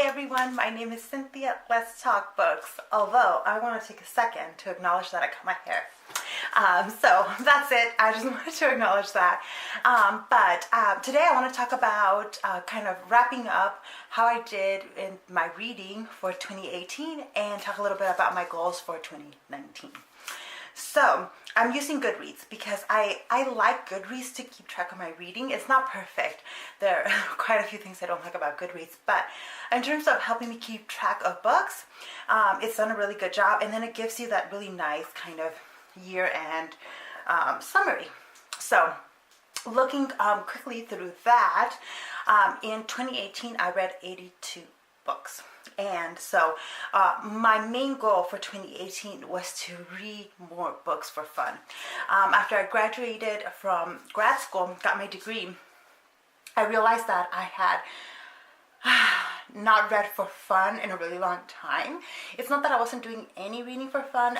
Hi everyone, my name is Cynthia. Let's talk books. Although I want to take a second to acknowledge that I cut my hair. So that's it. I just wanted to acknowledge that. But today I want to talk about kind of wrapping up how I did in my reading for 2018 and talk a little bit about my goals for 2019. So I'm using Goodreads because I like Goodreads to keep track of my reading. It's not perfect. There are quite a few things I don't like about Goodreads, but in terms of helping me keep track of books, it's done a really good job. And then it gives you that really nice kind of year-end summary. So looking quickly through that, in 2018 I read 82 books. And so my main goal for 2018 was to read more books for fun. After I graduated from grad school, got my degree, I realized that I had not read for fun in a really long time. It's not that I wasn't doing any reading for fun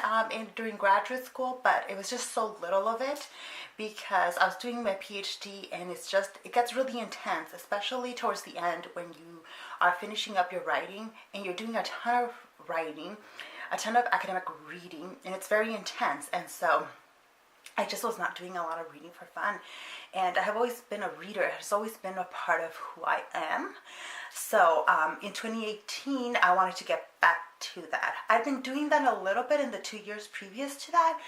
during graduate school, but it was just so little of it because I was doing my PhD, and it gets really intense, especially towards the end when you are finishing up your writing and you're doing a ton of writing, a ton of academic reading, and it's very intense. And so I just was not doing a lot of reading for fun. And I have always been a reader. It has always been a part of who I am. So in 2018, I wanted to get back to that. I've been doing that a little bit in the 2 years previous to that,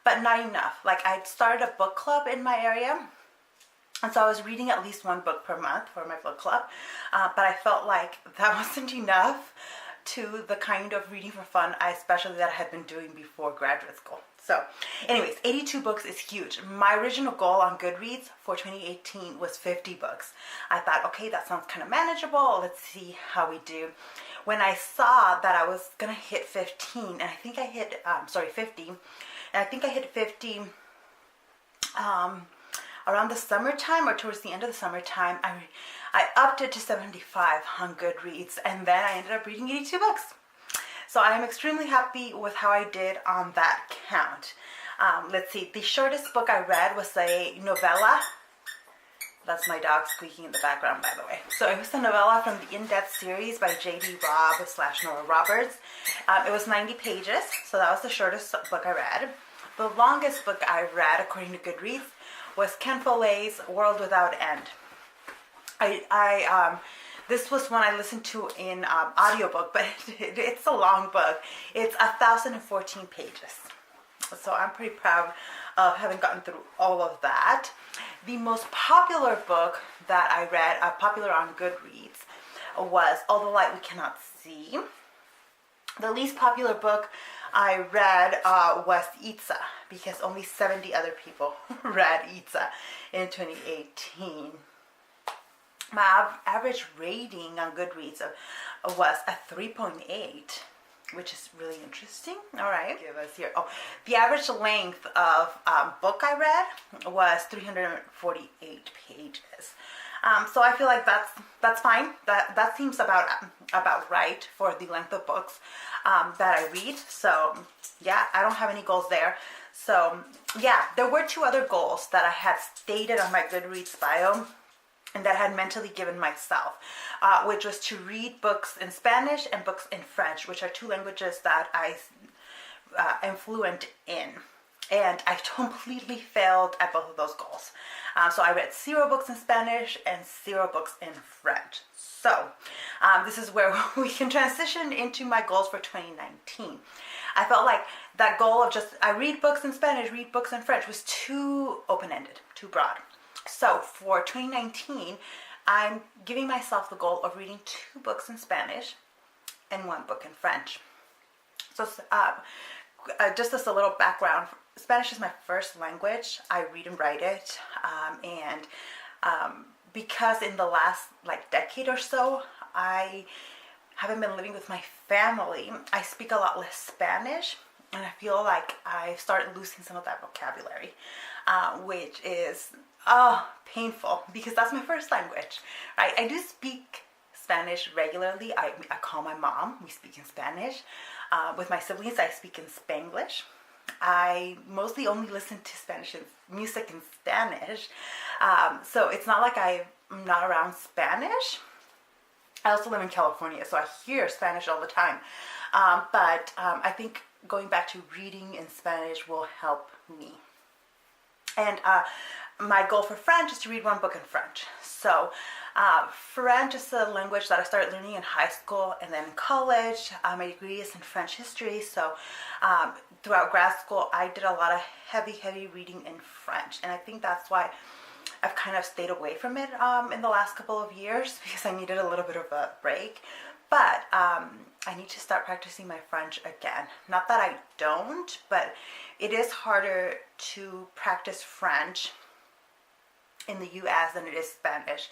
but not enough. Like, I started a book club in my area, and so I was reading at least one book per month for my book club, but I felt like that wasn't enough to the kind of reading for fun especially that I had been doing before graduate school. So anyways, 82 books is huge. My original goal on Goodreads for 2018 was 50 books. I thought, okay, that sounds kind of manageable. Let's see how we do. When I saw that I was going to hit 15, and I think I hit, 50, and I think I hit 50 around the summertime or towards the end of the summertime, I upped it to 75 on Goodreads, and then I ended up reading 82 books. So I am extremely happy with how I did on that count. Let's see, the shortest book I read was a novella. That's my dog squeaking in the background, by the way. So it was a novella from the In-Depth series by J.D. Robb/Nora Roberts. It was 90 pages, so that was the shortest book I read. The longest book I read, according to Goodreads, was Ken Follett's World Without End. This was one I listened to in audiobook, but it's a long book. It's 1,014 pages. So I'm pretty proud of having gotten through all of that. The most popular book that I read, popular on Goodreads, was All the Light We Cannot See. The least popular book I read was Itza, because only 70 other people read Itza in 2018. My average rating on Goodreads was a 3.8, which is really interesting. All right, give us here. Oh, the average length of book I read was 348 pages. So I feel like that's fine. That seems about right for the length of books that I read. So yeah, I don't have any goals there. So yeah, there were two other goals that I had stated on my Goodreads bio and that I had mentally given myself, which was to read books in Spanish and books in French, which are two languages that I am fluent in. And I completely failed at both of those goals. So I read 0 books in Spanish and 0 books in French. So this is where we can transition into my goals for 2019. I felt like that goal of just, I read books in Spanish, read books in French, was too open-ended, too broad. So for 2019, I'm giving myself the goal of reading 2 books in Spanish and 1 book in French. So just as a little background, Spanish is my first language. I read and write it, and because in the last decade or so, I haven't been living with my family, I speak a lot less Spanish, and I feel like I've started losing some of that vocabulary, which is painful because that's my first language, right? I do speak Spanish regularly. I call my mom. We speak in Spanish. With my siblings, I speak in Spanglish. I mostly only listen to Spanish music in Spanish. So it's not like I'm not around Spanish. I also live in California, so I hear Spanish all the time. But I think going back to reading in Spanish will help me. And my goal for French is to read one book in French. So French is a language that I started learning in high school and then in college. My degree is in French history. So throughout grad school, I did a lot of heavy reading in French. And I think that's why I've kind of stayed away from it in the last couple of years, because I needed a little bit of a break. But I need to start practicing my French again. Not that I don't, but it is harder to practice French in the US than it is Spanish,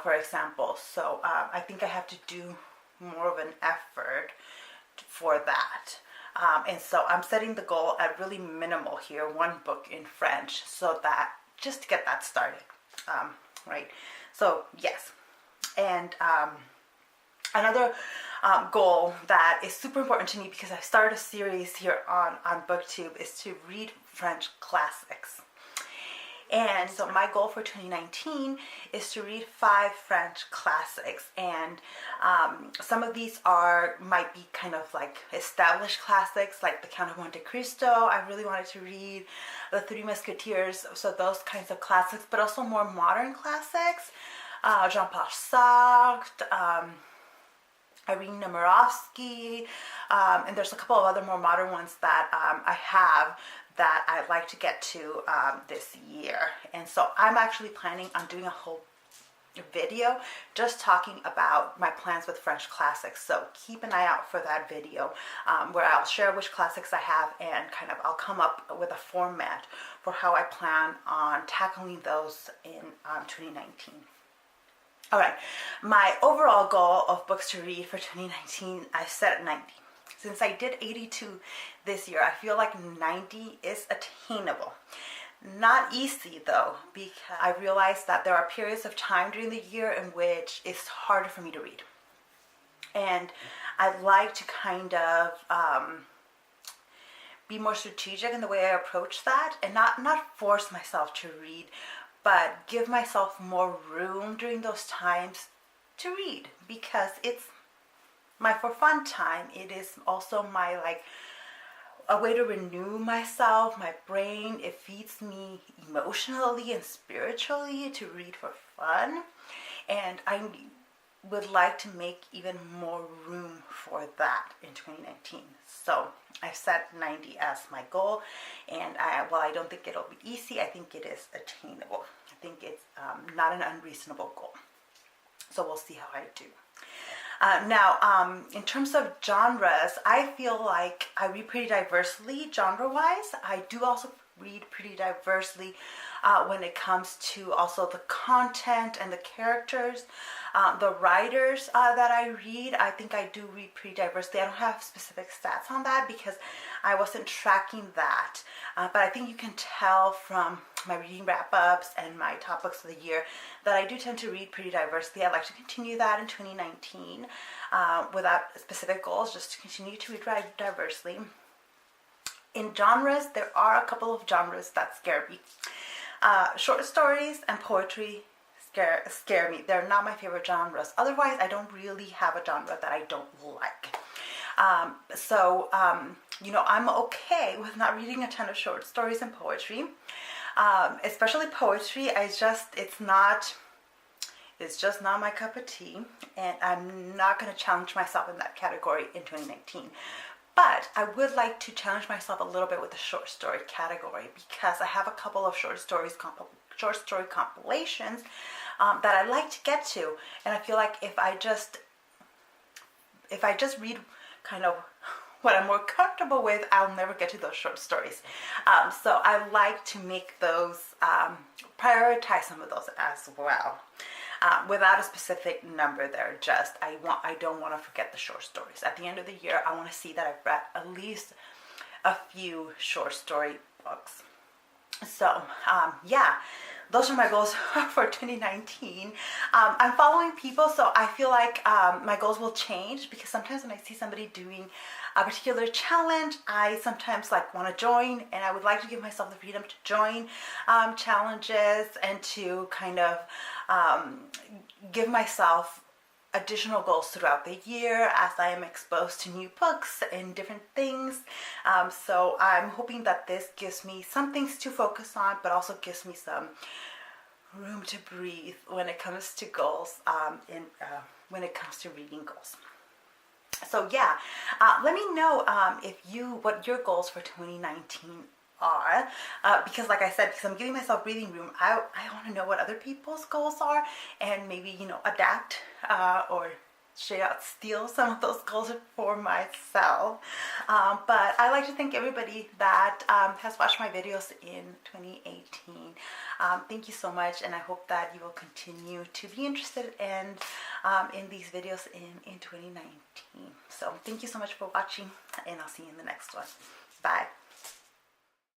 for example. So I think I have to do more of an effort for that. And so I'm setting the goal at really minimal here, one book in French, so that just to get that started, right? So yes, and another goal that is super important to me, because I started a series here on BookTube, is to read French classics. And so my goal for 2019 is to read 5 French classics, and some of these might be kind of like established classics, like The Count of Monte Cristo. I really wanted to read The Three Musketeers, so those kinds of classics, but also more modern classics, Jean-Paul Sartre, Irene Nemirovsky, and there's a couple of other more modern ones that I have that I'd like to get to this year. And so I'm actually planning on doing a whole video just talking about my plans with French classics. So keep an eye out for that video where I'll share which classics I have, and kind of I'll come up with a format for how I plan on tackling those in 2019. All right, my overall goal of books to read for 2019, I set at 90. Since I did 82 this year, I feel like 90 is attainable. Not easy though, because I realized that there are periods of time during the year in which it's harder for me to read. And I'd like to kind of be more strategic in the way I approach that, and not force myself to read, but give myself more room during those times to read, because it's my for fun time. It is also my a way to renew myself, my brain. It feeds me emotionally and spiritually to read for fun, and I would like to make even more room for that in 2019. So I set 90 as my goal, and while I don't think it'll be easy, I think it is attainable. I think it's not an unreasonable goal. So we'll see how I do. Now, in terms of genres, I feel like I read pretty diversely genre-wise. I do also read pretty diversely when it comes to also the content and the characters, the writers that I read. I think I do read pretty diversely. I don't have specific stats on that because I wasn't tracking that, but I think you can tell from my reading wrap-ups and my top books of the year that I do tend to read pretty diversely. I'd like to continue that in 2019 without specific goals, just to continue to read diversely. In genres, there are a couple of genres that scare me. Short stories and poetry scare me. They're not my favorite genres. Otherwise, I don't really have a genre that I don't like. You know, I'm okay with not reading a ton of short stories and poetry. Especially poetry, it's just not my cup of tea, and I'm not going to challenge myself in that category in 2019. But I would like to challenge myself a little bit with the short story category, because I have a couple of short story compilations that I'd like to get to, and I feel like if I just read kind of what I'm more comfortable with, I'll never get to those short stories. So I like to make those, prioritize some of those as well. Without a specific number there, just I don't want to forget the short stories. At the end of the year, I want to see that I've read at least a few short story books. So yeah, those are my goals for 2019. I'm following people, so I feel like my goals will change, because sometimes when I see somebody doing a particular challenge, I sometimes want to join, and I would like to give myself the freedom to join challenges and to kind of give myself additional goals throughout the year as I am exposed to new books and different things. So I'm hoping that this gives me some things to focus on, but also gives me some room to breathe when it comes to goals, when it comes to reading goals. So yeah, let me know what your goals for 2019 are, because like I said, because I'm giving myself breathing room, I want to know what other people's goals are, and maybe, you know, adapt or straight out steal some of those goals for myself. But I'd like to thank everybody that has watched my videos in 2018. Thank you so much, and I hope that you will continue to be interested in these videos in 2019. So thank you so much for watching, and I'll see you in the next one. Bye.